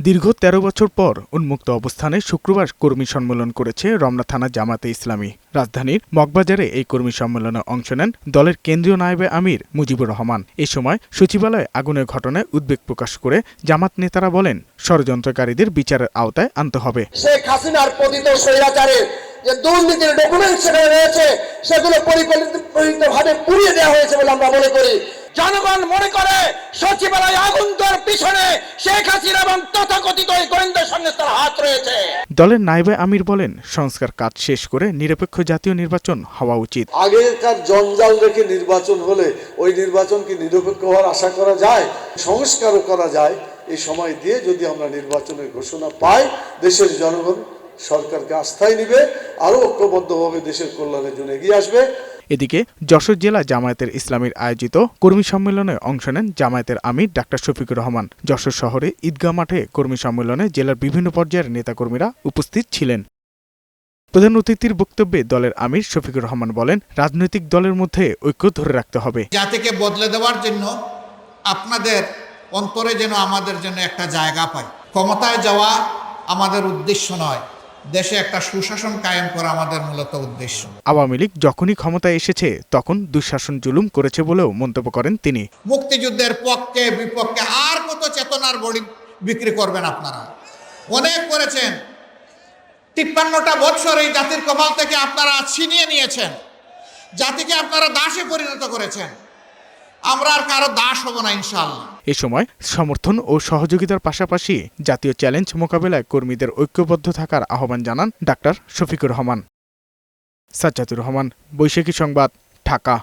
দীর্ঘ ১৩ বছর পর উন্মুক্ত অবস্থানে শুক্রবার কর্মী সম্মেলন করেছে রমনা থানা জামায়াতে ইসলামী। রাজধানীর মগবাজারে এই কর্মী সম্মেলনে অংশ নেন দলের কেন্দ্রীয় নায়েবে আমির মুজিবুর রহমান। এ সময় সচিবালয়ে আগুনের ঘটনায় উদ্বেগ প্রকাশ করে জামাত নেতারা বলেন, ষড়যন্ত্রকারীদের বিচারের আওতায় আনতে হবে। শেখ হাসিনার পতিত স্বৈরাচারের যে দুর্নীতির ডকুমেন্ট সেখানে রয়েছে সেগুলো পরিকল্পিতভাবে পুড়িয়ে দেওয়া হয়েছে বলে আমরা মনে করি। জনগণ মনে করে সচিবালয় আগুন দেওয়ার পিছনে শেখ হাসিনা এবং তথাকথিত গোয়েন্দা সংস্থার হাত রয়েছে। দলের নায়েবে আমির বলেন, সংস্কার কাজ শেষ করে নিরপেক্ষ জাতীয় নির্বাচন হওয়া উচিত। আগেকার জঞ্জাল রেখে নির্বাচন হলে ওই নির্বাচন কি নিরপেক্ষ হওয়ার আশা করা যায়? সংস্কারও করা যায়। এই সময় দিয়ে যদি আমরা নির্বাচনের ঘোষণা পাই, দেশের জনগণ সরকারকে আস্থায় নিবে, আরো ঐক্যবদ্ধভাবে দেশের কল্যাণের জন্য এগিয়ে আসবে। এদিকে যশোর জেলা জামায়াতের ইসলামীর আয়োজিত কর্মী সম্মেলনে অংশ নেন জামায়াতের আমির ডাক্তার শফিকুর রহমান। যশোর শহরে ঈদগাহ মাঠে কর্মী সম্মেলনে জেলার বিভিন্ন পর্যায়ের নেতাকর্মীরা উপস্থিত ছিলেন। প্রধান অতিথির বক্তব্যে দলের আমির শফিকুর রহমান বলেন, রাজনৈতিক দলের মধ্যে ঐক্য ধরে রাখতে হবে। জাতিকে বদলে দেওয়ার জন্য আপনাদের অন্তরে যেন আমাদের জন্য একটা জায়গা পায়। ক্ষমতায় যাওয়া আমাদের উদ্দেশ্য নয়, দেশে একটা সুশাসন কায়েম করা আমাদের মূলত উদ্দেশ্য। আওয়ামী লীগ যখনই ক্ষমতায় এসেছে তখন দুঃশাসন জুলুম করেছে বলেও মন্তব্য করেন তিনি। মুক্তিযুদ্ধের পক্ষে বিপক্ষে আর কত চেতনার বড়ি বিক্রি করবেন আপনারা? অনেক করেছেন। ৫৩টা বছর এই জাতির কপাল থেকে আপনারা ছিনিয়ে নিয়েছেন, জাতিকে আপনারা দাসে পরিণত করেছেন। আমরা আর কারো দাস হব না ইনশাআল্লাহ। এ সময় সমর্থন ও সহযোগিতার পাশাপাশি জাতীয় চ্যালেঞ্জ মোকাবেলায় কর্মীদের ঐক্যবদ্ধ থাকার আহ্বান জানান ডাক্তার শফিকুর রহমান। সাজ্জাদুর রহমান, বৈশাখী সংবাদ, ঢাকা।